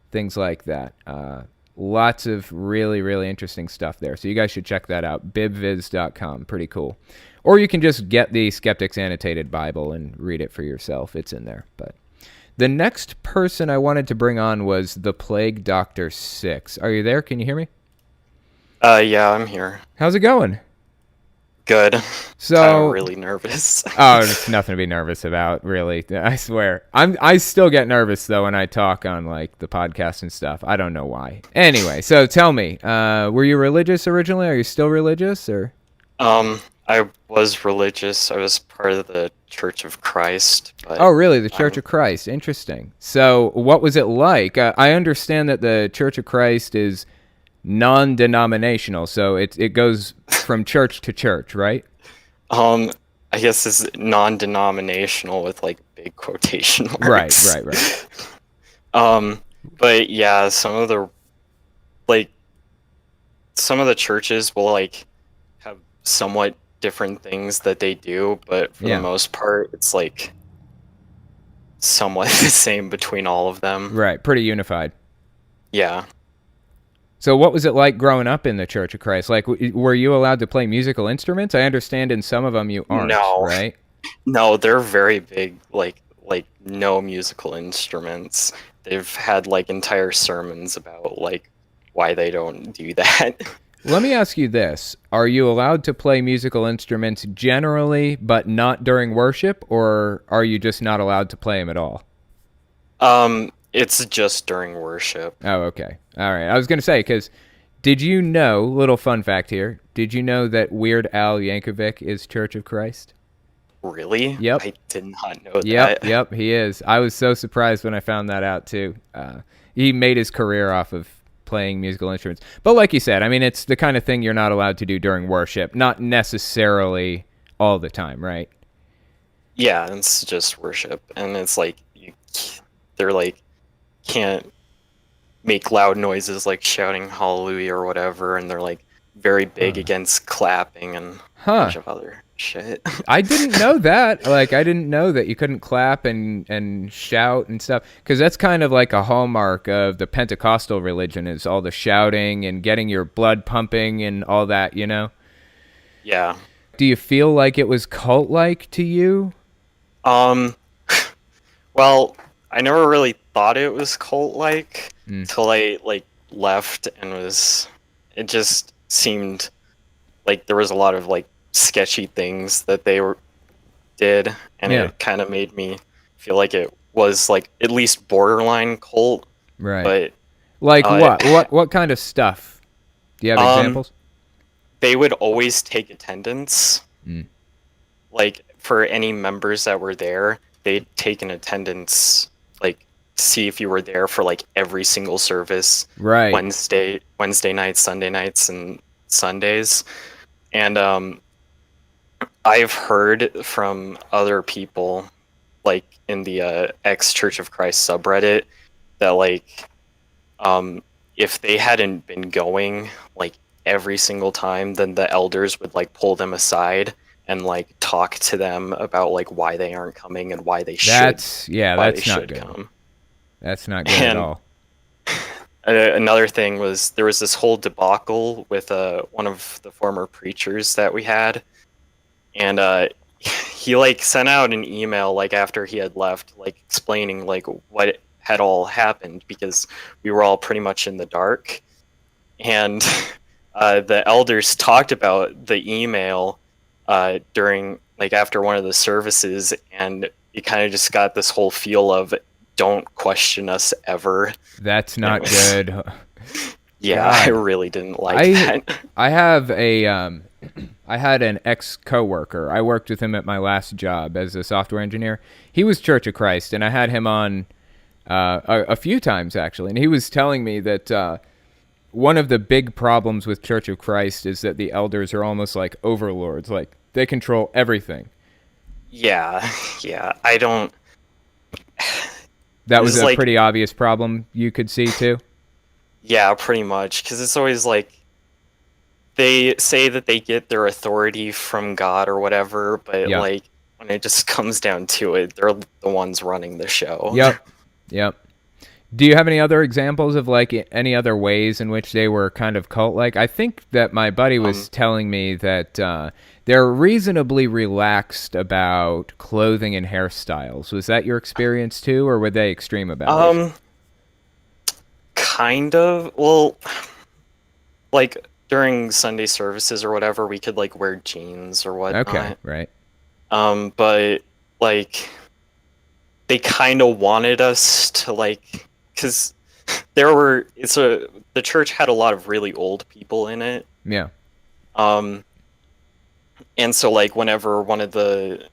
Things like that. Lots of really, really interesting stuff there. So you guys should check that out. bibviz.com. Pretty cool. Or you can just get the Skeptic's Annotated Bible and read it for yourself. It's in there. But the next person I wanted to bring on was the Plague Doctor 6. Are you there? Can you hear me? Yeah, I'm here. How's it going? Good. Kind So, of really nervous. oh, it's nothing to be nervous about, really. I swear. I still get nervous though when I talk on like the podcast and stuff. I don't know why. Anyway, so tell me, were you religious originally? Are you still religious, or? I was religious. I was part of the Church of Christ, but Oh, really? The Church of Christ. Interesting. So, what was it like? I understand that the Church of Christ is non-denominational, so it goes from church to church, right? I guess it's non-denominational with like big quotation marks. Right. But yeah, like some of the churches will like have somewhat different things that they do, but for the most part, it's like somewhat the same between all of them. Right. Pretty unified. Yeah. So what was it like growing up in the Church of Christ? Like, were you allowed to play musical instruments? I understand in some of them you aren't, No. right? No, they're very big, like no musical instruments. They've had like entire sermons about like why they don't do that. Let me ask you this. Are you allowed to play musical instruments generally, but not during worship, or are you just not allowed to play them at all? It's just during worship. Oh, okay. All right. I was going to say, because did you know, little fun fact here, did you know that Weird Al Yankovic is Church of Christ? Really? Yep. I did not know Yep, that. yep, he is. I was so surprised when I found that out, too. He made his career off of playing musical instruments. But like you said, I mean, it's the kind of thing you're not allowed to do during worship. Not necessarily all the time, right? Yeah, it's just worship. And it's like, they're like, can't make loud noises like shouting hallelujah or whatever, and they're like very big against clapping and a bunch of other shit. I didn't know that. Like, I didn't know that you couldn't clap and shout and stuff, because that's kind of like a hallmark of the Pentecostal religion, is all the shouting and getting your blood pumping and all that, you know? Yeah. Do you feel like it was cult-like to you? Well, I never really thought it was cult-like until I like left and it just seemed like there was a lot of like sketchy things that they did, and it kind of made me feel like it was like at least borderline cult. Right. But like what kind of stuff? Do you have examples? They would always take attendance. Like for any members that were there, they'd take an attendance, like see if you were there for like every single service. Right. Wednesday nights, Sunday nights, and Sundays. And I've heard from other people, like in the ex Church of Christ subreddit, that like if they hadn't been going like every single time, then the elders would like pull them aside and like talk to them about like why they aren't coming and why they should. That's not good. Come. That's not good at all. Another thing was there was this whole debacle with one of the former preachers that we had, and he like sent out an email like after he had left, like explaining like what had all happened, because we were all pretty much in the dark, and the elders talked about the email during like after one of the services, and it kind of just got this whole feel of don't question us ever. That's not good. Yeah, God. I really didn't like that. I have I had an ex-coworker. I worked with him at my last job as a software engineer. He was Church of Christ, and I had him on a few times, actually. And he was telling me that one of the big problems with Church of Christ is that the elders are almost like overlords. Like, they control everything. Yeah, I don't... That was a pretty obvious problem you could see, too? Yeah, pretty much. Because it's always like, they say that they get their authority from God or whatever, but like, when it just comes down to it, they're the ones running the show. Yep. Do you have any other examples of like any other ways in which they were kind of cult-like? I think that my buddy was telling me that they're reasonably relaxed about clothing and hairstyles. Was that your experience too, or were they extreme about it? Kind of. Well, like during Sunday services or whatever, we could like wear jeans or whatnot. Okay, right. But like they kind of wanted us to like, because the church had a lot of really old people in it. Yeah. And so like whenever one of the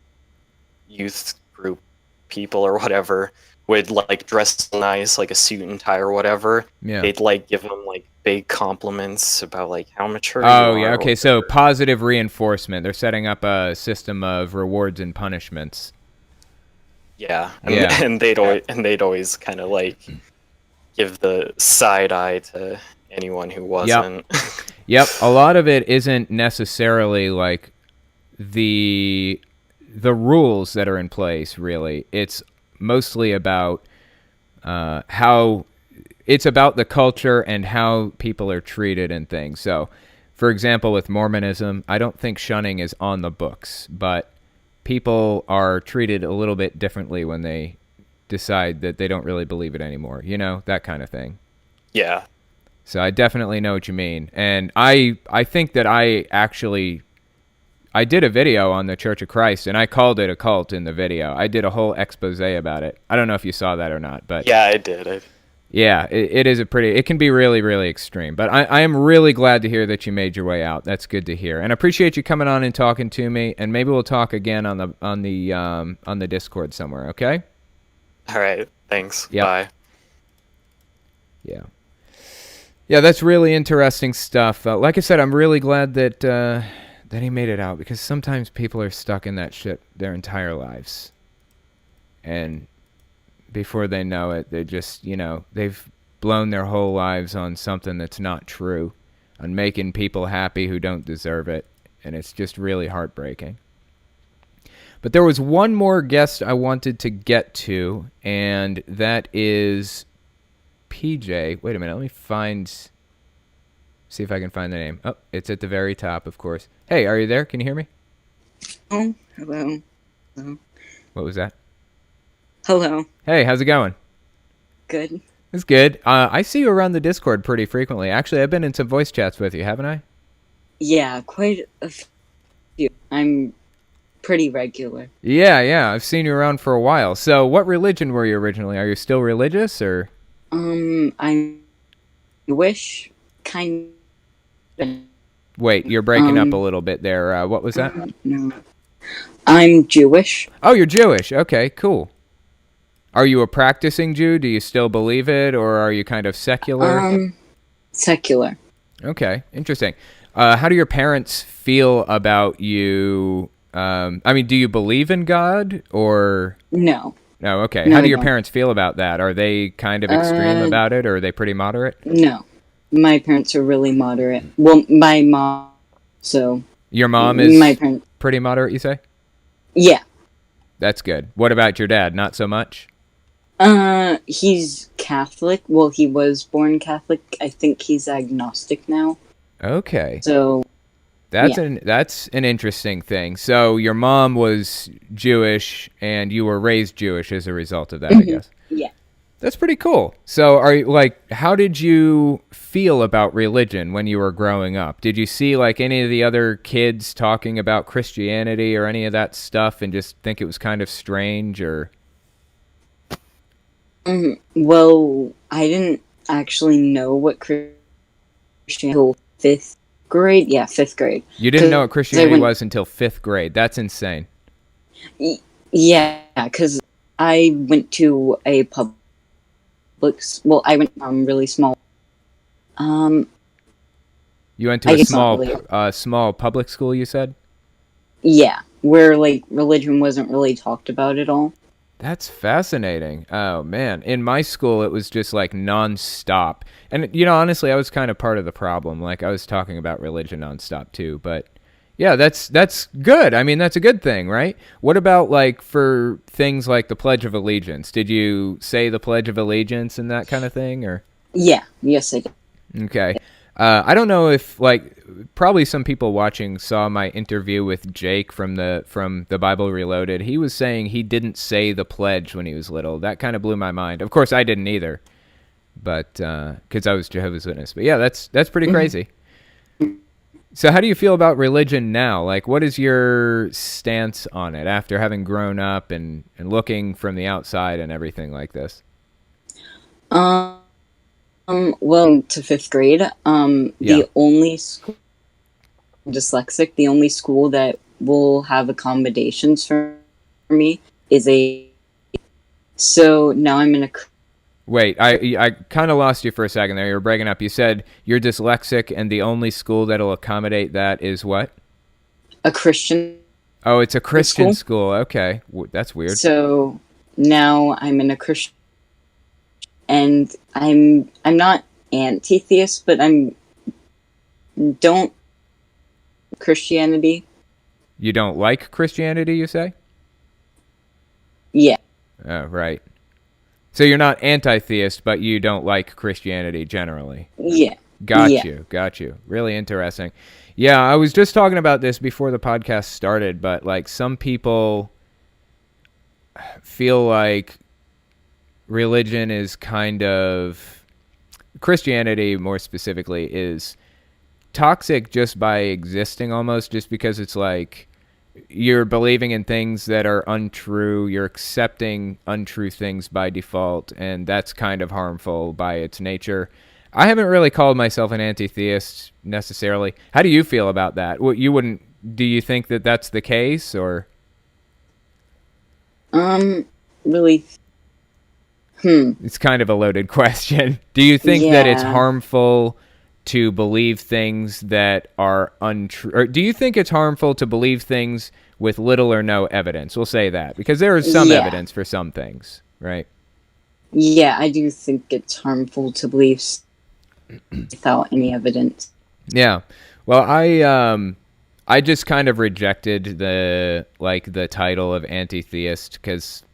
youth group people or whatever would like dress nice, like a suit and tie or whatever, Yeah. they'd like give them like big compliments about like how mature Oh, you yeah. are. Okay, so positive reinforcement. They're setting up a system of rewards and punishments. Yeah, Yeah. and they'd always kind of like give the side eye to anyone who wasn't. Yep. A lot of it isn't necessarily like the rules that are in place, really. It's mostly about how it's about the culture and how people are treated and things. So, for example, with Mormonism, I don't think shunning is on the books, but people are treated a little bit differently when they decide that they don't really believe it anymore, that kind of thing. Yeah. So I definitely know what you mean. And I think that I did a video on the Church of Christ, and I called it a cult in the video. I did a whole expose about it. I don't know if you saw that or not, but Yeah, I did. yeah, it can be really, really extreme. But I am really glad to hear that you made your way out. That's good to hear, and I appreciate you coming on and talking to me. And maybe we'll talk again on the Discord somewhere. Okay? All right. Thanks. Yep. Bye. Yeah. Yeah, that's really interesting stuff. Like I said, I'm really glad that he made it out, because sometimes people are stuck in that shit their entire lives. And before they know it, they just, they've blown their whole lives on something that's not true, on making people happy who don't deserve it. And it's just really heartbreaking. But there was one more guest I wanted to get to, and that is PJ. Wait a minute, let me see if I can find the name. Oh, it's at the very top, of course. Hey, are you there? Can you hear me? Oh, hello. Hello. What was that? Hello. Hey, how's it going? Good. It's good. I see you around the Discord pretty frequently. Actually, I've been in some voice chats with you, haven't I? Yeah, quite a few. I'm pretty regular. Yeah, I've seen you around for a while. So, what religion were you originally? Are you still religious, or? I'm Jewish, kind of. Wait, you're breaking up a little bit there. What was that? No. I'm Jewish. Oh, you're Jewish. Okay, cool. Are you a practicing Jew? Do you still believe it, or are you kind of secular? Secular. Okay, interesting. How do your parents feel about you? Do you believe in God, or? No. No, okay. No, How do I your don't. parents feel about that? Are they kind of extreme about it, or are they pretty moderate? No. My parents are really moderate. Well, my mom, so. Your mom is My parents. pretty moderate, you say? Yeah. That's good. What about your dad? Not so much? He's Catholic. Well, he was born Catholic. I think he's agnostic now. Okay. So. That's Yeah. that's an interesting thing. So your mom was Jewish, and you were raised Jewish as a result of that, I guess. Yeah. That's pretty cool. So how did you feel about religion when you were growing up? Did you see like any of the other kids talking about Christianity or any of that stuff and just think it was kind of strange, or? Well, I didn't actually know what Christianity until 5th grade. Yeah, 5th grade. You didn't know what Christianity went- was until 5th grade. That's insane. Yeah, because I went to a I went really small. You went to I a guess not really. small public school, you said? Yeah, where like religion wasn't really talked about at all. That's fascinating. Oh, man. In my school, it was just like nonstop. And, honestly, I was kind of part of the problem. Like, I was talking about religion nonstop, too. But, yeah, that's good. I mean, that's a good thing, right? What about, like, for things like the Pledge of Allegiance? Did you say the Pledge of Allegiance and that kind of thing, or? Yeah, yes I did. Okay. I don't know if, probably some people watching saw my interview with Jake from the Bible Reloaded. He was saying he didn't say the pledge when he was little. That kind of blew my mind. Of course, I didn't either, but because I was Jehovah's Witness. But yeah, that's pretty crazy. So how do you feel about religion now? Like, what is your stance on it after having grown up and looking from the outside and everything like this? Um, well, to fifth grade, Yeah. the only school, dyslexic, the only school that will have accommodations for me is a, so now I'm in a, Wait, I kind of lost you for a second there. You were breaking up. You said you're dyslexic and the only school that'll accommodate that is what? a Christian Oh, it's a Christian school. school. Okay. That's weird. So now I'm in a Christian, and I'm not anti-theist, but I'm don't Christianity. You don't like Christianity, you say? Yeah, Oh, right. So you're not anti-theist, but you don't like Christianity generally. yeah, Got yeah. you. Got you. Really interesting. Yeah, I was just talking about this before the podcast started, but like some people feel like religion is kind of Christianity more specifically is toxic just by existing almost just because it's like you're believing in things that are untrue, you're accepting untrue things by default, and that's kind of harmful by its nature. I haven't really called myself an anti-theist necessarily. How do you feel about that? What you wouldn't do you think that that's the case or Really, it's kind of a loaded question. Do you think that it's Yeah. harmful to believe things that are untrue? Or do you think it's harmful to believe things with little or no evidence? We'll say that because there is some Yeah. evidence for some things, right? Yeah, I do think it's harmful to believe without any evidence. Yeah. Well, I just kind of rejected the title of anti-theist because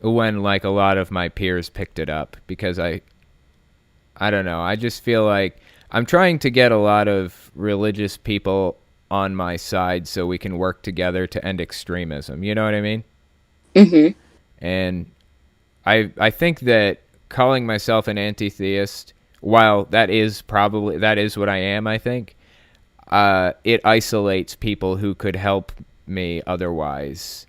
when like a lot of my peers picked it up because I don't know. I just feel like I'm trying to get a lot of religious people on my side so we can work together to end extremism. You know what I mean? Mm-hmm. And I think that calling myself an anti-theist, while that is what I am, I think, it isolates people who could help me otherwise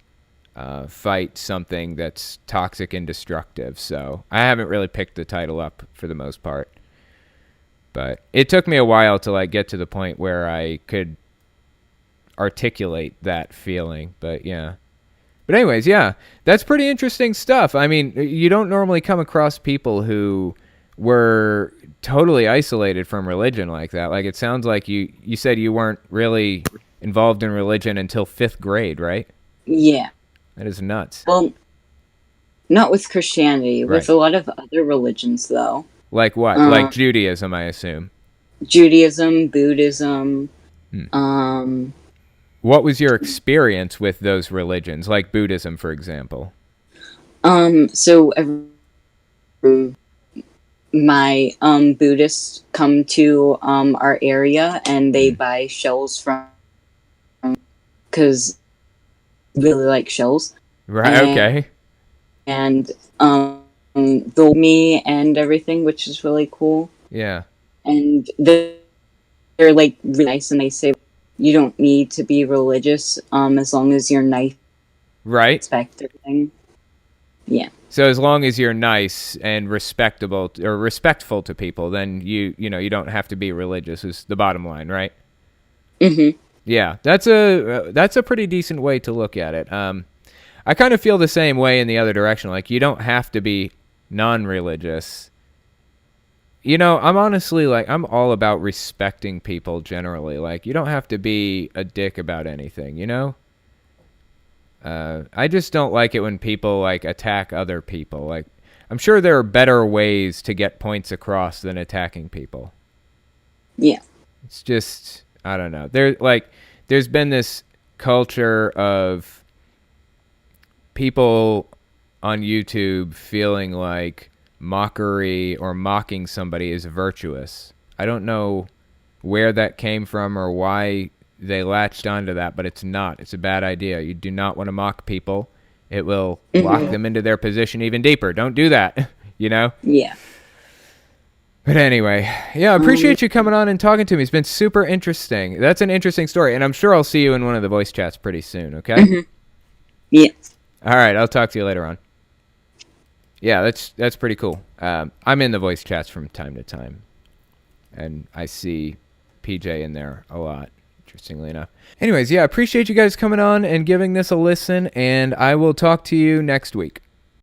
fight something that's toxic and destructive. So I haven't really picked the title up for the most part. But it took me a while to like get to the point where I could articulate that feeling. But yeah. But anyways, yeah, that's pretty interesting stuff. I mean, you don't normally come across people who were totally isolated from religion like that. Like it sounds like you said you weren't really involved in religion until 5th grade, right? Yeah. That is nuts. Well, not with Christianity, Right. with a lot of other religions, though. Like what? Like Judaism, I assume. Judaism, Buddhism. What was your experience with those religions, like Buddhism, for example? So my Buddhists come to our area and they buy shells from because really like shells. Right. And- Okay. And they'll me and everything, which is really cool. Yeah. And they're like really nice, and they say you don't need to be religious as long as you're nice, Right. respect everything. Yeah. So as long as you're nice and respectable or respectful to people, then you don't have to be religious. Is the bottom line, right? Mm-hmm. Yeah, that's a pretty decent way to look at it. I kind of feel the same way in the other direction. Like you don't have to be non-religious. You know, I'm honestly like I'm all about respecting people generally. Like you don't have to be a dick about anything, you know? I just don't like it when people like attack other people. Like I'm sure there are better ways to get points across than attacking people. Yeah. It's just I don't know. There's been this culture of people on YouTube feeling like mockery or mocking somebody is virtuous. I don't know where that came from or why they latched onto that, but it's not. It's a bad idea. You do not want to mock people. It will lock them into their position even deeper. Don't do that, you know? Yeah. But anyway, yeah, I appreciate you coming on and talking to me. It's been super interesting. That's an interesting story, and I'm sure I'll see you in one of the voice chats pretty soon, okay? Mm-hmm. Yeah. All right, I'll talk to you later on. Yeah, that's pretty cool. I'm in the voice chats from time to time, and I see PJ in there a lot, interestingly enough. Anyways, yeah, I appreciate you guys coming on and giving this a listen, and I will talk to you next week.